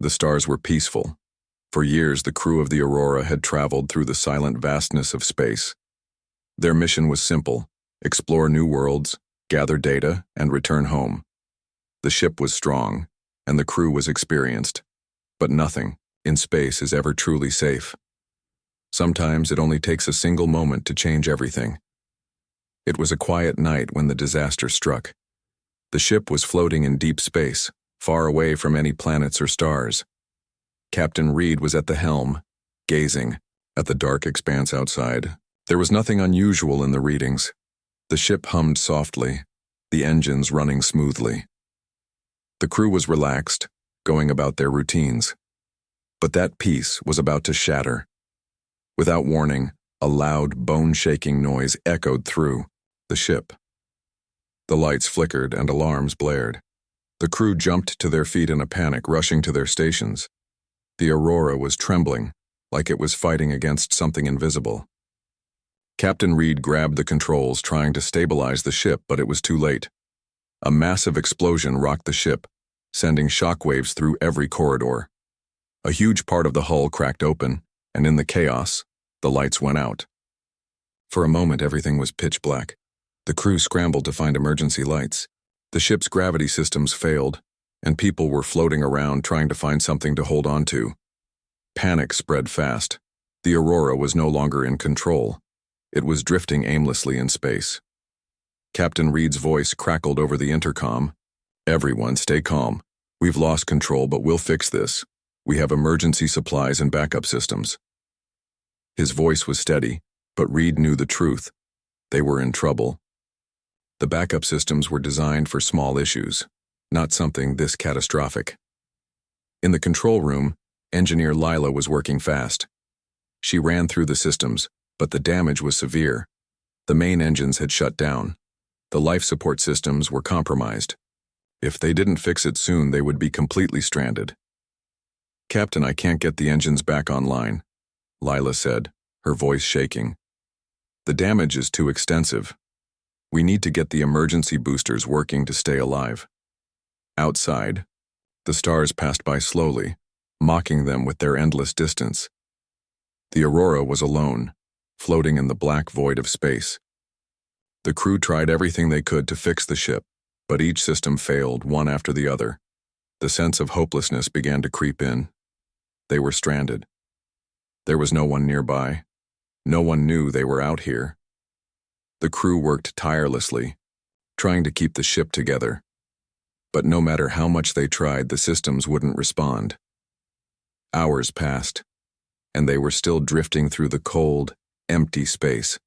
The stars were peaceful. For years, the crew of the Aurora had traveled through the silent vastness of space. Their mission was simple: explore new worlds, gather data, and return home. The ship was strong, and the crew was experienced. But nothing in space is ever truly safe. Sometimes it only takes a single moment to change everything. It was a quiet night when the disaster struck. The ship was floating in deep space, far away from any planets or stars. Captain Reed was at the helm, gazing at the dark expanse outside. There was nothing unusual in the readings. The ship hummed softly, the engines running smoothly. The crew was relaxed, going about their routines. But that peace was about to shatter. Without warning, a loud, bone-shaking noise echoed through the ship. The lights flickered and alarms blared. The crew jumped to their feet in a panic, rushing to their stations. The Aurora was trembling, like it was fighting against something invisible. Captain Reed grabbed the controls, trying to stabilize the ship, but it was too late. A massive explosion rocked the ship, sending shockwaves through every corridor. A huge part of the hull cracked open, and in the chaos, the lights went out. For a moment, everything was pitch black. The crew scrambled to find emergency lights. The ship's gravity systems failed, and people were floating around trying to find something to hold on to. Panic spread fast. The Aurora was no longer in control. It was drifting aimlessly in space. Captain Reed's voice crackled over the intercom. "Everyone, stay calm. We've lost control, but we'll fix this. We have emergency supplies and backup systems." His voice was steady, but Reed knew the truth. They were in trouble. The backup systems were designed for small issues, not something this catastrophic. In the control room, Engineer Lila was working fast. She ran through the systems, but the damage was severe. The main engines had shut down. The life support systems were compromised. If they didn't fix it soon, they would be completely stranded. "Captain, I can't get the engines back online," Lila said, her voice shaking. "The damage is too extensive. We need to get the emergency boosters working to stay alive." Outside, the stars passed by slowly, mocking them with their endless distance. The Aurora was alone, floating in the black void of space. The crew tried everything they could to fix the ship, but each system failed, one after the other. The sense of hopelessness began to creep in. They were stranded. There was no one nearby. No one knew they were out here. The crew worked tirelessly, trying to keep the ship together. But no matter how much they tried, the systems wouldn't respond. Hours passed, and they were still drifting through the cold, empty space.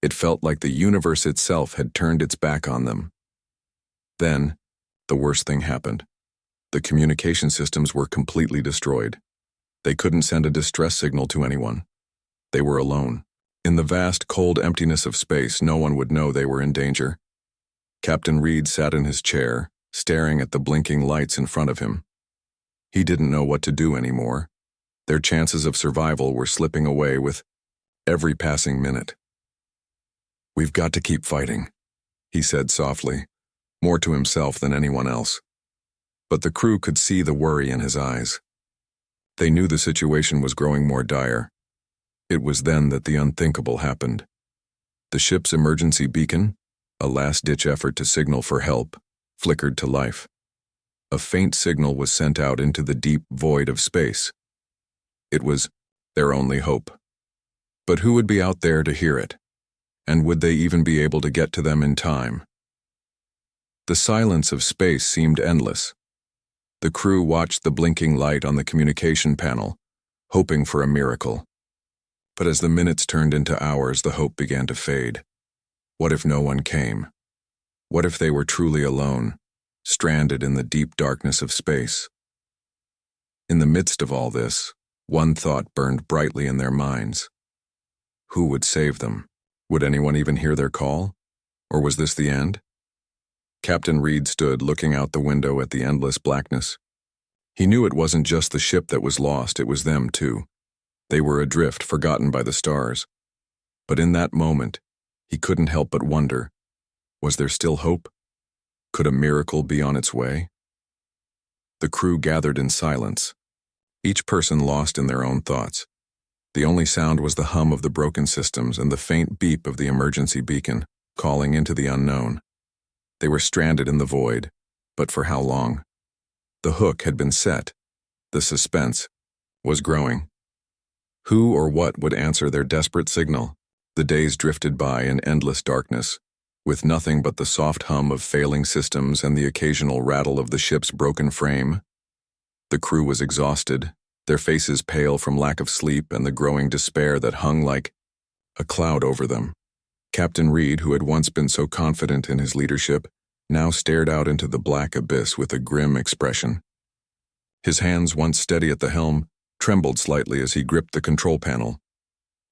It felt like the universe itself had turned its back on them. Then, the worst thing happened. The communication systems were completely destroyed. They couldn't send a distress signal to anyone. They were alone. In the vast, cold emptiness of space, no one would know they were in danger. Captain Reed sat in his chair, staring at the blinking lights in front of him. He didn't know what to do anymore. Their chances of survival were slipping away with every passing minute. "We've got to keep fighting," he said softly, more to himself than anyone else. But the crew could see the worry in his eyes. They knew the situation was growing more dire. It was then that the unthinkable happened. The ship's emergency beacon, a last-ditch effort to signal for help, flickered to life. A faint signal was sent out into the deep void of space. It was their only hope. But who would be out there to hear it? And would they even be able to get to them in time? The silence of space seemed endless. The crew watched the blinking light on the communication panel, hoping for a miracle. But as the minutes turned into hours, the hope began to fade. What if no one came? What if they were truly alone, stranded in the deep darkness of space? In the midst of all this, one thought burned brightly in their minds. Who would save them? Would anyone even hear their call? Or was this the end? Captain Reed stood looking out the window at the endless blackness. He knew it wasn't just the ship that was lost, it was them too. They were adrift, forgotten by the stars. But in that moment, he couldn't help but wonder, was there still hope? Could a miracle be on its way? The crew gathered in silence, each person lost in their own thoughts. The only sound was the hum of the broken systems and the faint beep of the emergency beacon, calling into the unknown. They were stranded in the void, but for how long? The hook had been set. The suspense was growing. Who or what would answer their desperate signal? The days drifted by in endless darkness, with nothing but the soft hum of failing systems and the occasional rattle of the ship's broken frame. The crew was exhausted, their faces pale from lack of sleep and the growing despair that hung like a cloud over them. Captain Reed, who had once been so confident in his leadership, now stared out into the black abyss with a grim expression. His hands, once steady at the helm, trembled slightly as he gripped the control panel.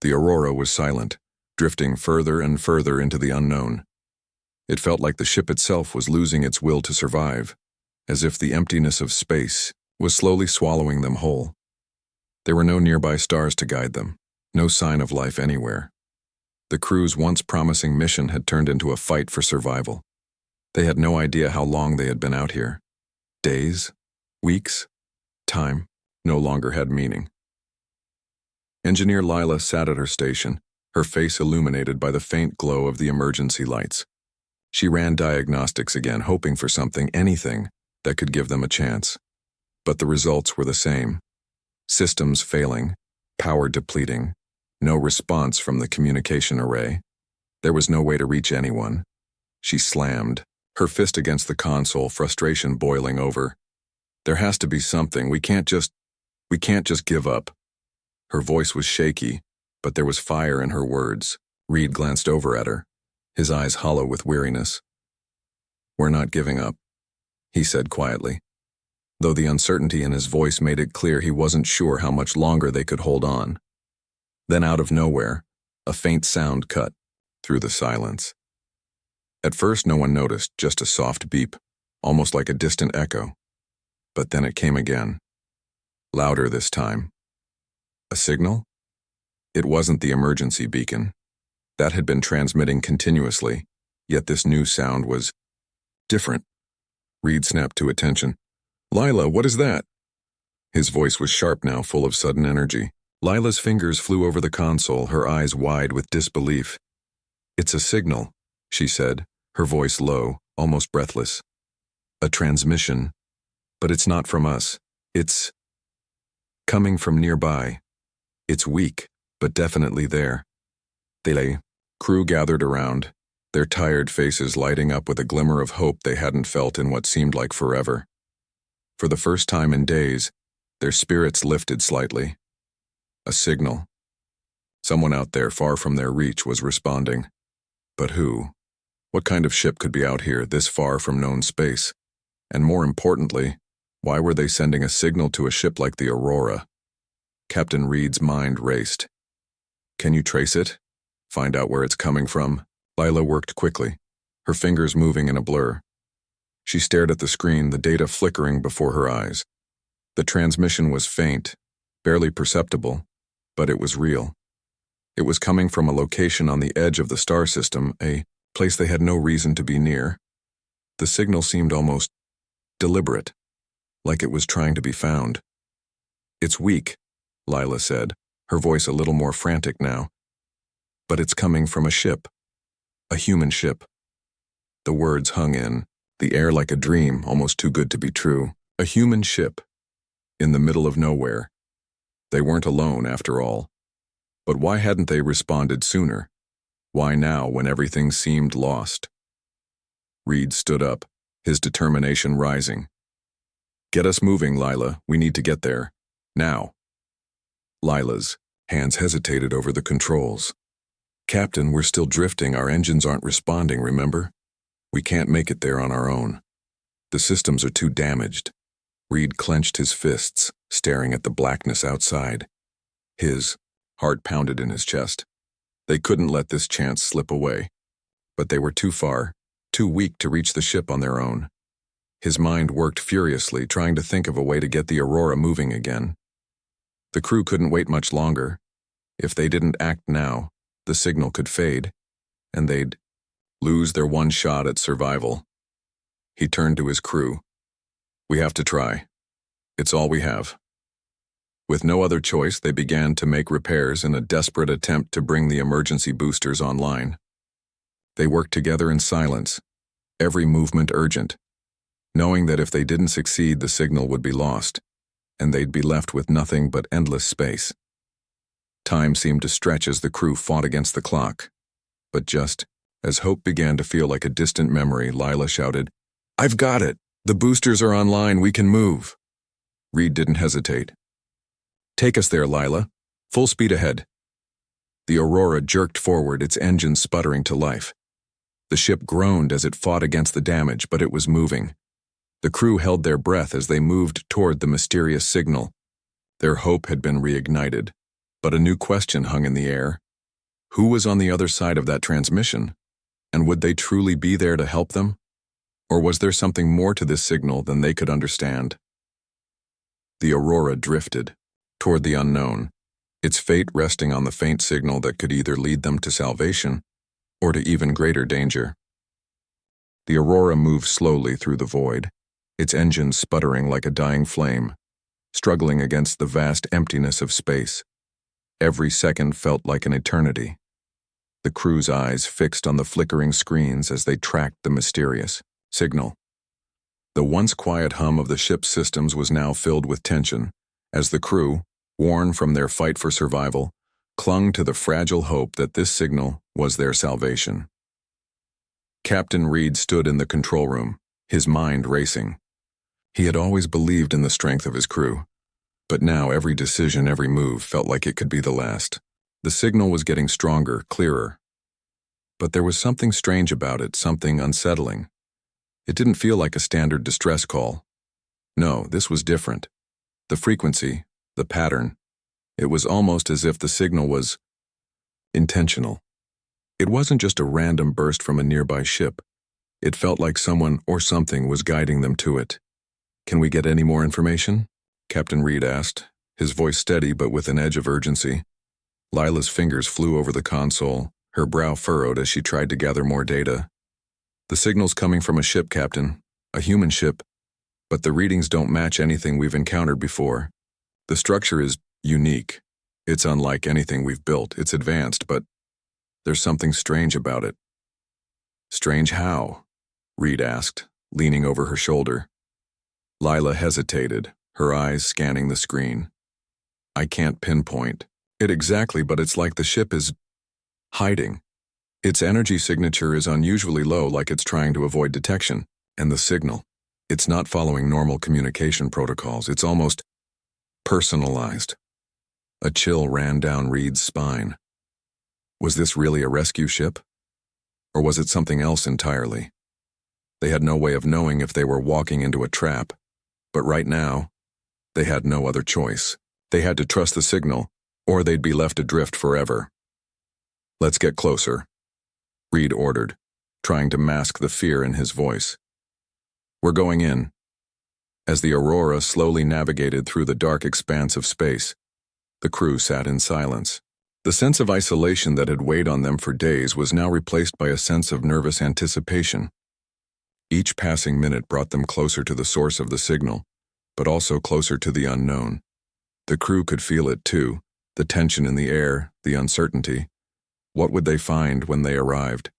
The Aurora was silent, drifting further and further into the unknown. It felt like the ship itself was losing its will to survive, as if the emptiness of space was slowly swallowing them whole. There were no nearby stars to guide them, no sign of life anywhere. The crew's once promising mission had turned into a fight for survival. They had no idea how long they had been out here. Days? Weeks? Time no longer had meaning. Engineer Lila sat at her station, her face illuminated by the faint glow of the emergency lights. She ran diagnostics again, hoping for something, anything, that could give them a chance. But the results were the same. Systems failing, power depleting, no response from the communication array. There was no way to reach anyone. She slammed, her fist against the console, frustration boiling over. There has to be something. We can't just give up. Her voice was shaky, but there was fire in her words. Reed glanced over at her, his eyes hollow with weariness. "We're not giving up," he said quietly, though the uncertainty in his voice made it clear he wasn't sure how much longer they could hold on. Then out of nowhere, a faint sound cut through the silence. At first no one noticed, just a soft beep, almost like a distant echo. But then it came again. Louder this time. A signal? It wasn't the emergency beacon. That had been transmitting continuously, yet this new sound was different. Reed snapped to attention. "Lila, what is that?" His voice was sharp now, full of sudden energy. Lila's fingers flew over the console, her eyes wide with disbelief. "It's a signal," she said, her voice low, almost breathless. "A transmission. But it's not from us. It's coming from nearby. It's weak, but definitely there." The crew gathered around, their tired faces lighting up with a glimmer of hope they hadn't felt in what seemed like forever. For the first time in days, their spirits lifted slightly. A signal. Someone out there far from their reach was responding. But who? What kind of ship could be out here this far from known space? And more importantly, why were they sending a signal to a ship like the Aurora? Captain Reed's mind raced. "Can you trace it? Find out where it's coming from?" Lila worked quickly, her fingers moving in a blur. She stared at the screen, the data flickering before her eyes. The transmission was faint, barely perceptible, but it was real. It was coming from a location on the edge of the star system, a place they had no reason to be near. The signal seemed almost deliberate, like it was trying to be found. "It's weak," Lila said, her voice a little more frantic now. "But it's coming from a ship. A human ship." The words hung in the air like a dream, almost too good to be true. A human ship. In the middle of nowhere. They weren't alone, after all. But why hadn't they responded sooner? Why now, when everything seemed lost? Reed stood up, his determination rising. "Get us moving, Lila. We need to get there. Now." Lila's hands hesitated over the controls. "Captain, we're still drifting. Our engines aren't responding, remember? We can't make it there on our own. The systems are too damaged." Reed clenched his fists, staring at the blackness outside. His heart pounded in his chest. They couldn't let this chance slip away. But they were too far, too weak to reach the ship on their own. His mind worked furiously, trying to think of a way to get the Aurora moving again. The crew couldn't wait much longer. If they didn't act now, the signal could fade, and they'd lose their one shot at survival. He turned to his crew. "We have to try. It's all we have." With no other choice, they began to make repairs in a desperate attempt to bring the emergency boosters online. They worked together in silence, every movement urgent, knowing that if they didn't succeed, the signal would be lost, and they'd be left with nothing but endless space. Time seemed to stretch as the crew fought against the clock. But just as hope began to feel like a distant memory, Lila shouted, "I've got it! The boosters are online, we can move!" Reed didn't hesitate. "Take us there, Lila. Full speed ahead." The Aurora jerked forward, its engine sputtering to life. The ship groaned as it fought against the damage, but it was moving. The crew held their breath as they moved toward the mysterious signal. Their hope had been reignited, but a new question hung in the air. Who was on the other side of that transmission? And would they truly be there to help them? Or was there something more to this signal than they could understand? The Aurora drifted toward the unknown, its fate resting on the faint signal that could either lead them to salvation or to even greater danger. The Aurora moved slowly through the void, its engine sputtering like a dying flame, struggling against the vast emptiness of space. Every second felt like an eternity. The crew's eyes fixed on the flickering screens as they tracked the mysterious signal. The once quiet hum of the ship's systems was now filled with tension, as the crew, worn from their fight for survival, clung to the fragile hope that this signal was their salvation. Captain Reed stood in the control room, his mind racing. He had always believed in the strength of his crew, but now every decision, every move felt like it could be the last. The signal was getting stronger, clearer. But there was something strange about it, something unsettling. It didn't feel like a standard distress call. No, this was different. The frequency, the pattern, it was almost as if the signal was intentional. It wasn't just a random burst from a nearby ship. It felt like someone or something was guiding them to it. "Can we get any more information?" Captain Reed asked, his voice steady but with an edge of urgency. Lila's fingers flew over the console, her brow furrowed as she tried to gather more data. "The signal's coming from a ship, Captain, a human ship, but the readings don't match anything we've encountered before. The structure is unique. It's unlike anything we've built. It's advanced, but there's something strange about it." "Strange how?" Reed asked, leaning over her shoulder. Lila hesitated, her eyes scanning the screen. "I can't pinpoint it exactly, but it's like the ship is hiding. Its energy signature is unusually low, like it's trying to avoid detection. And the signal, it's not following normal communication protocols. It's almost personalized." A chill ran down Reed's spine. Was this really a rescue ship? Or was it something else entirely? They had no way of knowing if they were walking into a trap, but right now, they had no other choice. They had to trust the signal, or they'd be left adrift forever. "Let's get closer," Reed ordered, trying to mask the fear in his voice. "We're going in." As the Aurora slowly navigated through the dark expanse of space, the crew sat in silence. The sense of isolation that had weighed on them for days was now replaced by a sense of nervous anticipation. Each passing minute brought them closer to the source of the signal, but also closer to the unknown. The crew could feel it too, the tension in the air, the uncertainty. What would they find when they arrived?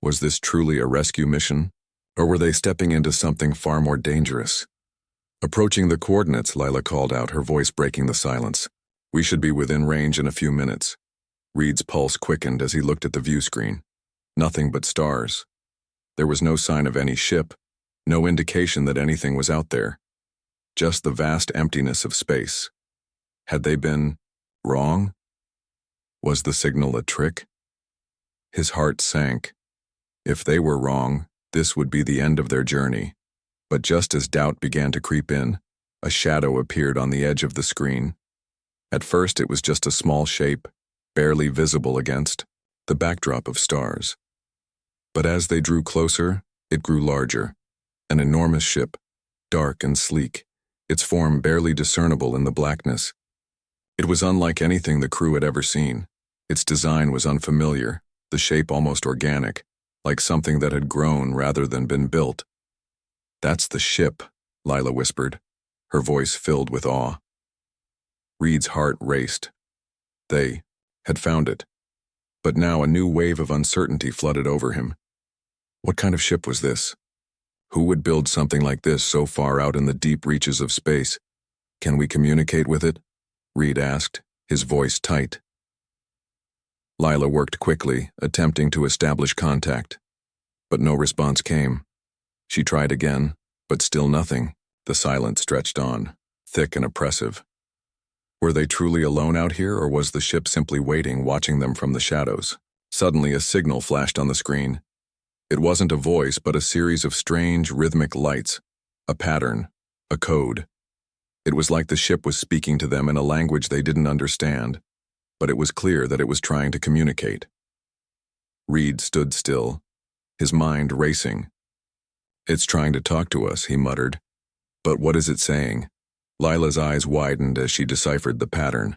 Was this truly a rescue mission, or were they stepping into something far more dangerous? Approaching the coordinates, Lila called out, her voice breaking the silence. "We should be within range in a few minutes." Reed's pulse quickened as he looked at the view screen. Nothing but stars. There was no sign of any ship, no indication that anything was out there. Just the vast emptiness of space. Had they been wrong? Was the signal a trick? His heart sank. If they were wrong, this would be the end of their journey. But just as doubt began to creep in, a shadow appeared on the edge of the screen. At first it was just a small shape, barely visible against the backdrop of stars. But as they drew closer, it grew larger. An enormous ship, dark and sleek, its form barely discernible in the blackness. It was unlike anything the crew had ever seen. Its design was unfamiliar, the shape almost organic, like something that had grown rather than been built. "That's the ship," Lila whispered, her voice filled with awe. Reed's heart raced. They had found it. But now a new wave of uncertainty flooded over him. What kind of ship was this? Who would build something like this so far out in the deep reaches of space? Can we communicate with it? Reed asked, his voice tight. Lila worked quickly, attempting to establish contact. But no response came. She tried again, but still nothing. The silence stretched on, thick and oppressive. Were they truly alone out here, or was the ship simply waiting, watching them from the shadows? Suddenly, a signal flashed on the screen. It wasn't a voice, but a series of strange, rhythmic lights. A pattern. A code. It was like the ship was speaking to them in a language they didn't understand, but it was clear that it was trying to communicate. Reed stood still, his mind racing. "It's trying to talk to us," he muttered. "But what is it saying?" Lila's eyes widened as she deciphered the pattern.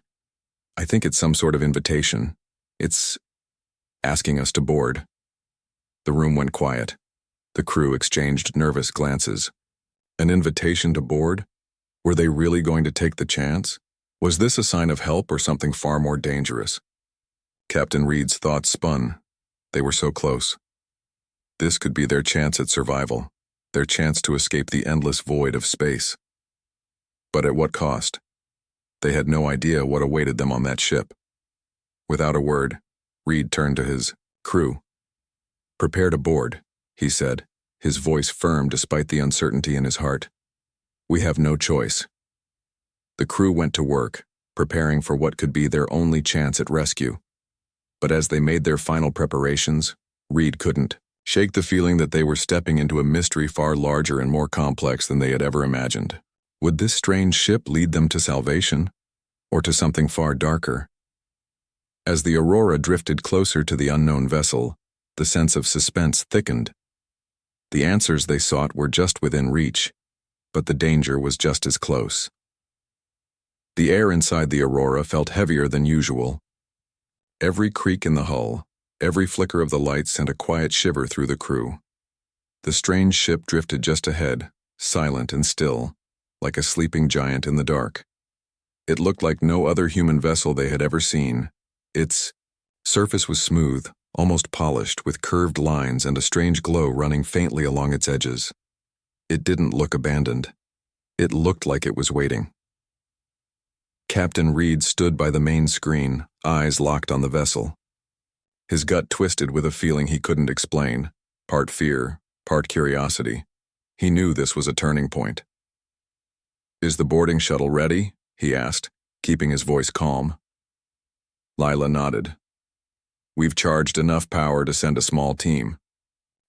"I think it's some sort of invitation. It's asking us to board." The room went quiet. The crew exchanged nervous glances. An invitation to board? Were they really going to take the chance? Was this a sign of help or something far more dangerous? Captain Reed's thoughts spun. They were so close. This could be their chance at survival, their chance to escape the endless void of space. But at what cost? They had no idea what awaited them on that ship. Without a word, Reed turned to his crew. "Prepare to board," he said, his voice firm despite the uncertainty in his heart. "We have no choice." The crew went to work, preparing for what could be their only chance at rescue. But as they made their final preparations, Reed couldn't shake the feeling that they were stepping into a mystery far larger and more complex than they had ever imagined. Would this strange ship lead them to salvation, or to something far darker? As the Aurora drifted closer to the unknown vessel, the sense of suspense thickened. The answers they sought were just within reach, but the danger was just as close. The air inside the Aurora felt heavier than usual. Every creak in the hull, every flicker of the lights sent a quiet shiver through the crew. The strange ship drifted just ahead, silent and still, like a sleeping giant in the dark. It looked like no other human vessel they had ever seen. Its surface was smooth, almost polished, with curved lines and a strange glow running faintly along its edges. It didn't look abandoned. It looked like it was waiting. Captain Reed stood by the main screen, eyes locked on the vessel. His gut twisted with a feeling he couldn't explain, part fear, part curiosity. He knew this was a turning point. "Is the boarding shuttle ready?" he asked, keeping his voice calm. Lila nodded. "We've charged enough power to send a small team.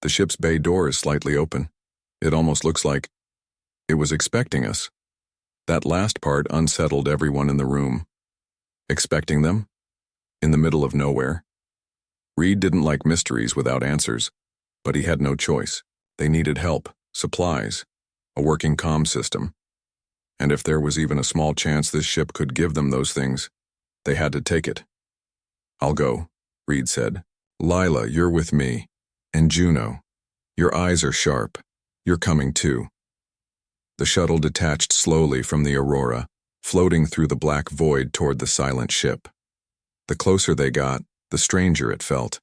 The ship's bay door is slightly open. It almost looks like it was expecting us." That last part unsettled everyone in the room. Expecting them? In the middle of nowhere? Reed didn't like mysteries without answers, but he had no choice. They needed help, supplies, a working comm system. And if there was even a small chance this ship could give them those things, they had to take it. "I'll go," Reed said. "Lila, you're with me. And Juno, your eyes are sharp. You're coming too." The shuttle detached slowly from the Aurora, floating through the black void toward the silent ship. The closer they got, the stranger it felt.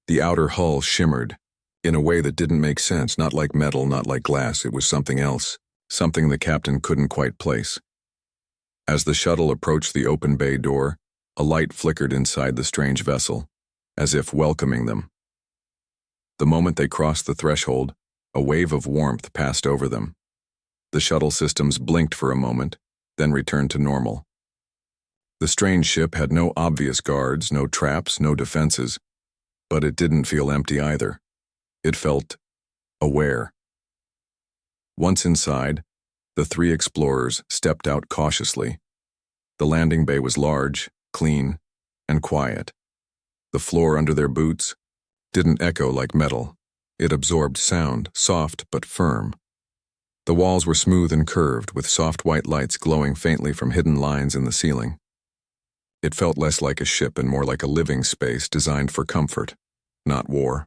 The outer hull shimmered, in a way that didn't make sense, not like metal, not like glass. It was something else, something the captain couldn't quite place. As the shuttle approached the open bay door, a light flickered inside the strange vessel, as if welcoming them. The moment they crossed the threshold, a wave of warmth passed over them. The shuttle systems blinked for a moment, then returned to normal. The strange ship had no obvious guards, no traps, no defenses, but it didn't feel empty either. It felt aware. Once inside, the three explorers stepped out cautiously. The landing bay was large, clean, and quiet. The floor under their boots didn't echo like metal. It absorbed sound, soft but firm. The walls were smooth and curved, with soft white lights glowing faintly from hidden lines in the ceiling. It felt less like a ship and more like a living space designed for comfort, not war.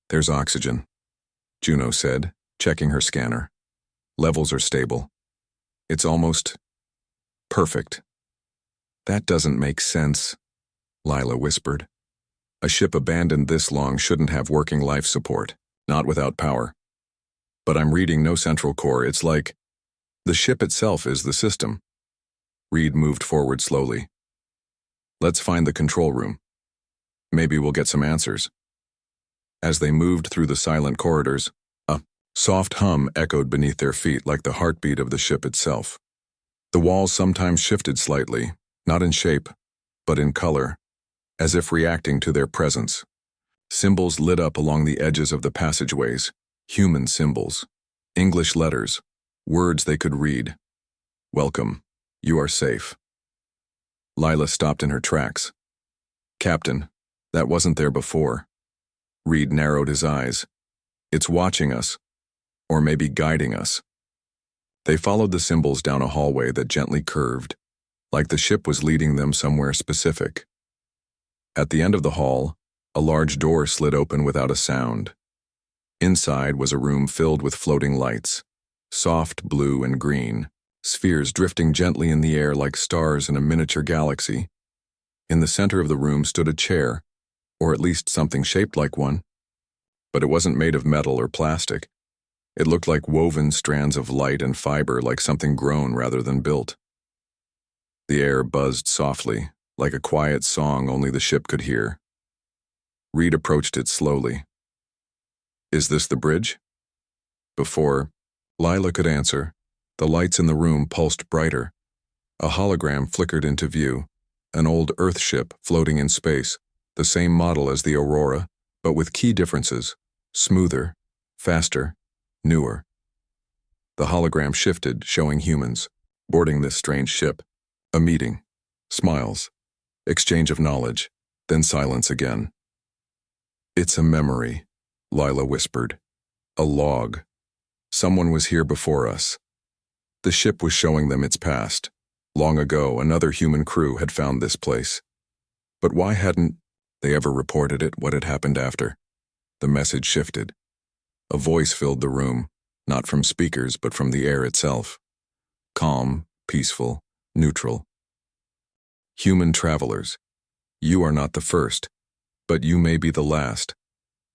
"There's oxygen," Juno said, checking her scanner. "Levels are stable. It's almost perfect. That doesn't make sense, Lila whispered. A ship abandoned this long shouldn't have working life support, not without power. But I'm reading no central core. It's like the ship itself is the system. Reed moved forward slowly. Let's find the control room. Maybe we'll get some answers. As they moved through the silent corridors, a soft hum echoed beneath their feet like the heartbeat of the ship itself. The walls sometimes shifted slightly, not in shape, but in color, as if reacting to their presence. Symbols lit up along the edges of the passageways, human symbols, English letters, words they could read. Welcome. You are safe. Lila stopped in her tracks. Captain, that wasn't there before. Reed narrowed his eyes. It's watching us, or maybe guiding us. They followed the symbols down a hallway that gently curved, like the ship was leading them somewhere specific. At the end of the hall, a large door slid open without a sound. Inside was a room filled with floating lights, soft blue and green, spheres drifting gently in the air like stars in a miniature galaxy. In the center of the room stood a chair, or at least something shaped like one. But it wasn't made of metal or plastic. It looked like woven strands of light and fiber, like something grown rather than built. The air buzzed softly, like a quiet song only the ship could hear. Reed approached it slowly. Is this the bridge? Before Lila could answer, the lights in the room pulsed brighter. A hologram flickered into view, an old Earth ship floating in space, the same model as the Aurora, but with key differences: smoother, faster, newer. The hologram shifted, showing humans boarding this strange ship. A meeting, smiles, exchange of knowledge, then silence again. It's a memory, Lila whispered. A log. Someone was here before us. The ship was showing them its past. Long ago, another human crew had found this place. But why hadn't they ever reported it, what had happened after? The message shifted. A voice filled the room, not from speakers, but from the air itself. Calm, peaceful, neutral. Human travelers, you are not the first, but you may be the last.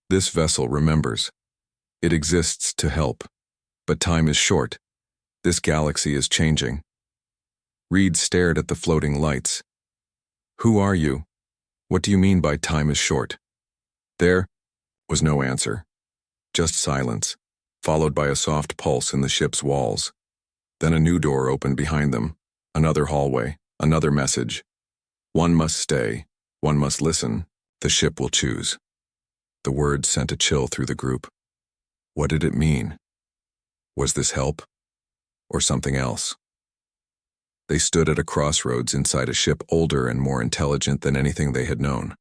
This vessel remembers. It exists to help. But time is short. This galaxy is changing. Reed stared at the floating lights. Who are you? What do you mean by time is short? There was no answer. Just silence, followed by a soft pulse in the ship's walls. Then a new door opened behind them. Another hallway, another message. One must stay. One must listen. The ship will choose. The words sent a chill through the group. What did it mean? Was this help? Or something else? They stood at a crossroads inside a ship older and more intelligent than anything they had known.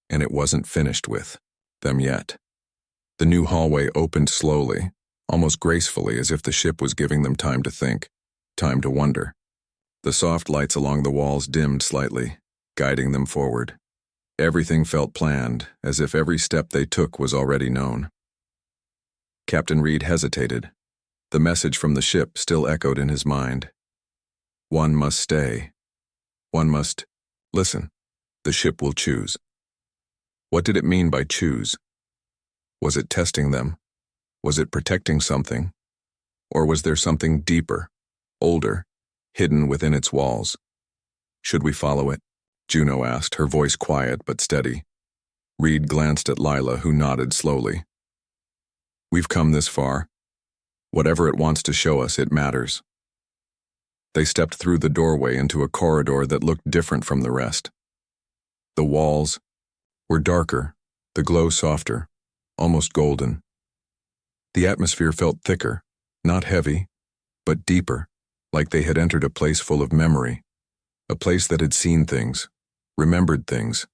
And it wasn't finished with them yet. The new hallway opened slowly, almost gracefully, as if the ship was giving them time to think, time to wonder. The soft lights along the walls dimmed slightly, guiding them forward. Everything felt planned, as if every step they took was already known. Captain Reed hesitated. The message from the ship still echoed in his mind. One must stay. One must listen. The ship will choose. What did it mean by choose? Was it testing them? Was it protecting something? Or was there something deeper, older, hidden within its walls? Should we follow it? Juno asked, her voice quiet but steady. Reed glanced at Lila, who nodded slowly. We've come this far. Whatever it wants to show us, it matters. They stepped through the doorway into a corridor that looked different from the rest. The walls were darker, the glow softer, almost golden. The atmosphere felt thicker, not heavy, but deeper, like they had entered a place full of memory, a place that had seen things, remembered things.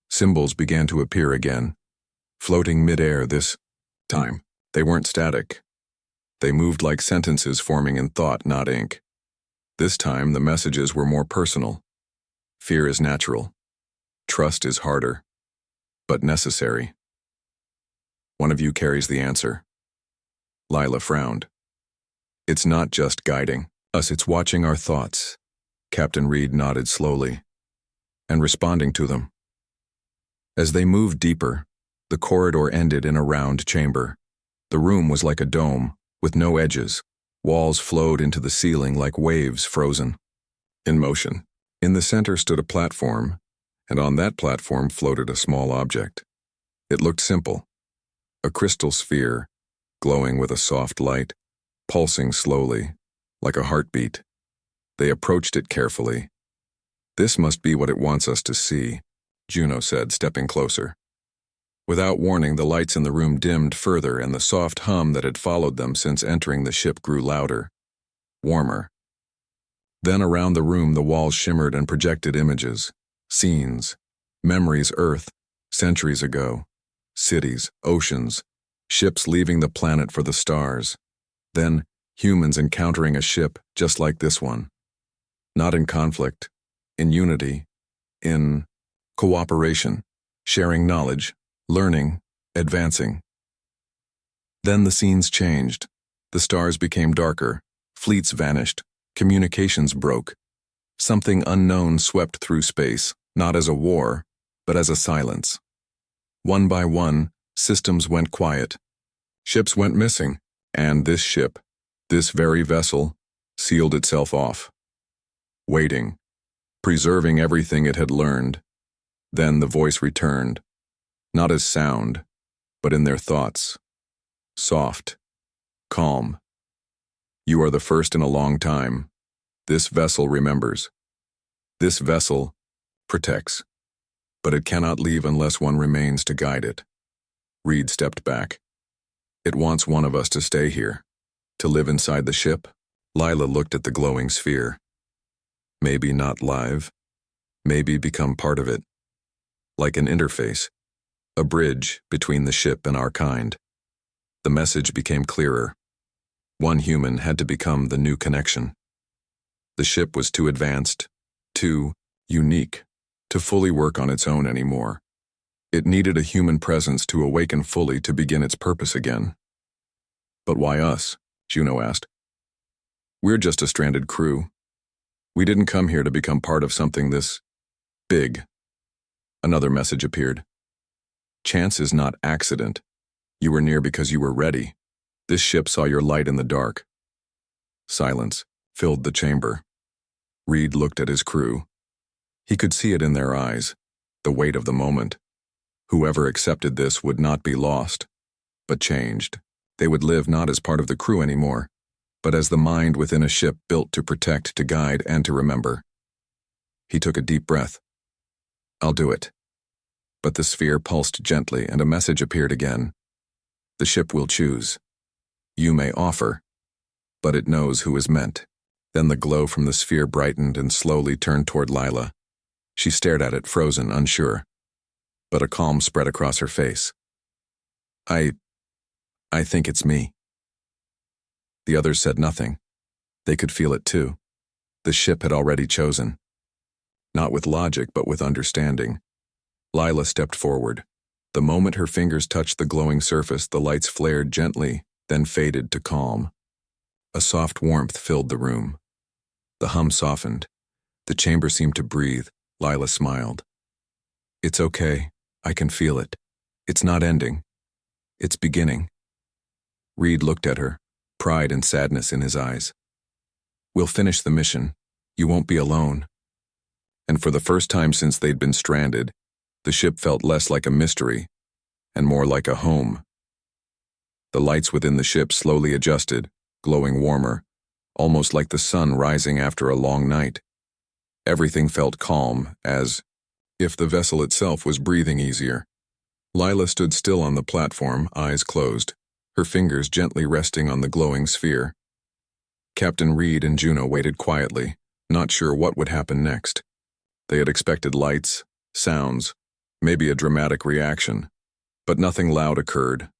Symbols began to appear again, floating mid-air this time. They weren't static. They moved like sentences forming in thought, not ink. This time, the messages were more personal. Fear is natural. Trust is harder, but necessary. One of you carries the answer. Lila frowned. It's not just guiding us, it's watching our thoughts. Captain Reed nodded slowly, and responding to them. As they moved deeper, the corridor ended in a round chamber. The room was like a dome, with no edges. Walls flowed into the ceiling like waves frozen in motion. In the center stood a platform, and on that platform floated a small object. It looked simple, a crystal sphere, glowing with a soft light, pulsing slowly, like a heartbeat. They approached it carefully. "This must be what it wants us to see," Juno said, stepping closer. Without warning, the lights in the room dimmed further, and the soft hum that had followed them since entering the ship grew louder, warmer. Then around the room the walls shimmered and projected images, scenes, memories Earth, centuries ago, cities, oceans, ships leaving the planet for the stars. Then humans encountering a ship just like this one. Not in conflict, in unity, in cooperation, sharing knowledge, learning, advancing. Then the scenes changed. The stars became darker, fleets vanished, communications broke. Something unknown swept through space, not as a war, but as a silence. One by one, systems went quiet. Ships went missing, and this ship, this very vessel, sealed itself off. Waiting, preserving everything it had learned. Then the voice returned, not as sound, but in their thoughts. Soft, calm. "You are the first in a long time. This vessel remembers. This vessel protects. But it cannot leave unless one remains to guide it." Reed stepped back. "It wants one of us to stay here, to live inside the ship." Lila looked at the glowing sphere. "Maybe not live. Maybe become part of it. Like an interface, a bridge between the ship and our kind." The message became clearer. One human had to become the new connection. The ship was too advanced, too unique, to fully work on its own anymore. It needed a human presence to awaken fully to begin its purpose again. "But why us?" Juno asked. "We're just a stranded crew. We didn't come here to become part of something this big." Another message appeared. "Chance is not accident. You were near because you were ready. This ship saw your light in the dark." Silence filled the chamber. Reed looked at his crew. He could see it in their eyes, the weight of the moment. Whoever accepted this would not be lost, but changed. They would live not as part of the crew anymore, but as the mind within a ship built to protect, to guide, and to remember. He took a deep breath. "I'll do it." But the sphere pulsed gently, and a message appeared again. "The ship will choose. You may offer, but it knows who is meant." Then the glow from the sphere brightened and slowly turned toward Lila. She stared at it, frozen, unsure. But a calm spread across her face. I think it's me." The others said nothing. They could feel it too. The ship had already chosen. Not with logic, but with understanding. Lila stepped forward. The moment her fingers touched the glowing surface, the lights flared gently, then faded to calm. A soft warmth filled the room. The hum softened. The chamber seemed to breathe. Lila smiled. "It's okay. I can feel it. It's not ending. It's beginning." Reed looked at her, pride and sadness in his eyes. "We'll finish the mission. You won't be alone." And for the first time since they'd been stranded, the ship felt less like a mystery and more like a home. The lights within the ship slowly adjusted, glowing warmer, almost like the sun rising after a long night. Everything felt calm, as if the vessel itself was breathing easier. Lila stood still on the platform, eyes closed, her fingers gently resting on the glowing sphere. Captain Reed and Juno waited quietly, not sure what would happen next. They had expected lights, sounds, maybe a dramatic reaction, but nothing loud occurred.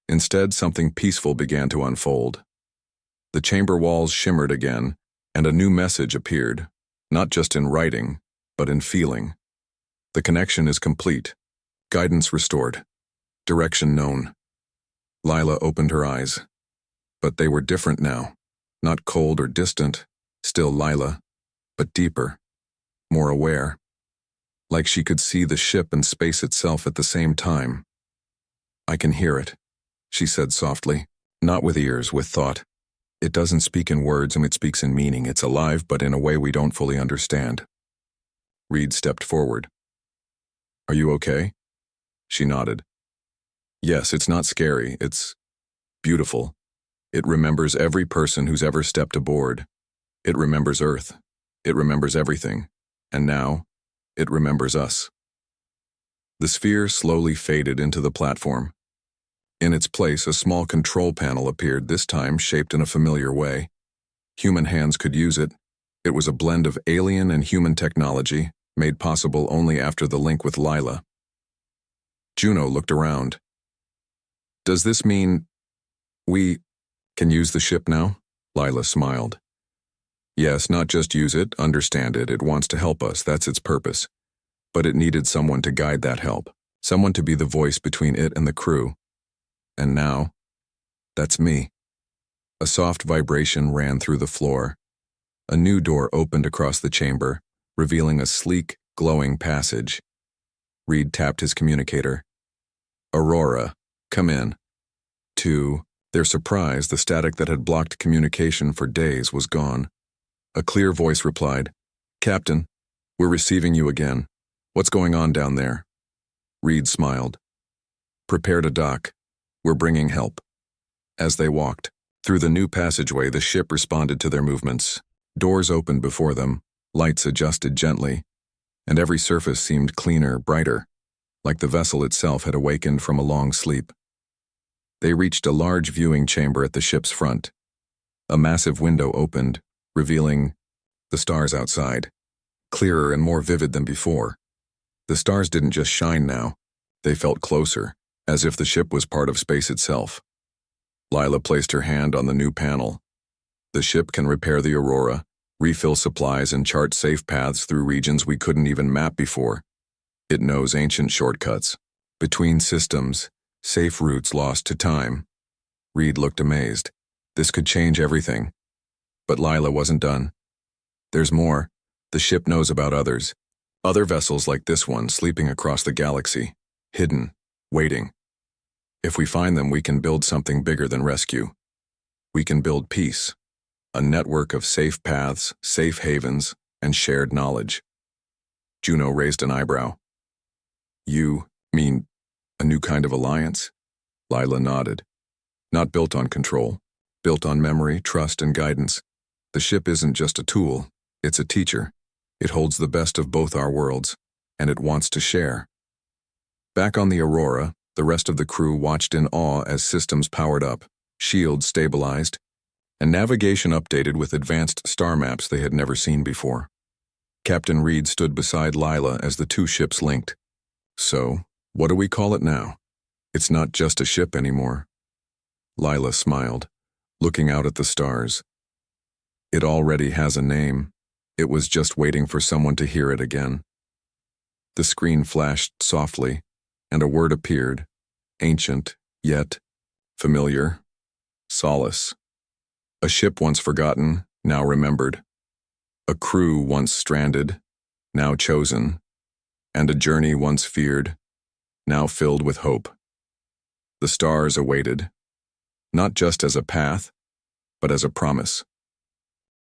Instead, something peaceful began to unfold. The chamber walls shimmered again, and a new message appeared, not just in writing, but in feeling. The connection is complete, guidance restored, direction known. Lila opened her eyes, but they were different now. Not cold or distant, still Lila, but deeper, more aware. Like she could see the ship and space itself at the same time. "I can hear it," she said softly. "Not with ears, with thought. It doesn't speak in words and it speaks in meaning. It's alive, but in a way we don't fully understand." Reed stepped forward. "Are you okay?" She nodded. "Yes, it's not scary. It's beautiful. It remembers every person who's ever stepped aboard. It remembers Earth. It remembers everything. And now, it remembers us." The sphere slowly faded into the platform. In its place, a small control panel appeared, this time shaped in a familiar way. Human hands could use it. It was a blend of alien and human technology, made possible only after the link with Lila. Juno looked around. "Does this mean we can use the ship now?" Lila smiled. "Yes, not just use it, understand it. It wants to help us, that's its purpose. But it needed someone to guide that help, someone to be the voice between it and the crew. And now, that's me." A soft vibration ran through the floor. A new door opened across the chamber, revealing a sleek, glowing passage. Reed tapped his communicator. "Aurora, come in." To their surprise, the static that had blocked communication for days was gone. A clear voice replied, "Captain, we're receiving you again. What's going on down there?" Reed smiled. "Prepare to dock. We're bringing help." As they walked through the new passageway, the ship responded to their movements. Doors opened before them, lights adjusted gently, and every surface seemed cleaner, brighter, like the vessel itself had awakened from a long sleep. They reached a large viewing chamber at the ship's front. A massive window opened, revealing the stars outside, clearer and more vivid than before. The stars didn't just shine now, they felt closer, as if the ship was part of space itself. Lila placed her hand on the new panel. "The ship can repair the Aurora, refill supplies, and chart safe paths through regions we couldn't even map before. It knows ancient shortcuts between systems, safe routes lost to time." Reed looked amazed. This could change everything. But Lila wasn't done. "There's more. The ship knows about others. Other vessels like this one sleeping across the galaxy, hidden, waiting. If we find them, we can build something bigger than rescue. We can build peace, a network of safe paths, safe havens, and shared knowledge." Juno raised an eyebrow. "You mean a new kind of alliance?" Lila nodded. "Not built on control, built on memory, trust, and guidance. The ship isn't just a tool, it's a teacher. It holds the best of both our worlds, and it wants to share." Back on the Aurora, the rest of the crew watched in awe as systems powered up, shields stabilized, and navigation updated with advanced star maps they had never seen before. Captain Reed stood beside Lila as the two ships linked. "So, what do we call it now? It's not just a ship anymore." Lila smiled, looking out at the stars. "It already has a name. It was just waiting for someone to hear it again." The screen flashed softly, and a word appeared, ancient, yet familiar. Solace. A ship once forgotten, now remembered. A crew once stranded, now chosen. And a journey once feared, now filled with hope. The stars awaited, not just as a path, but as a promise.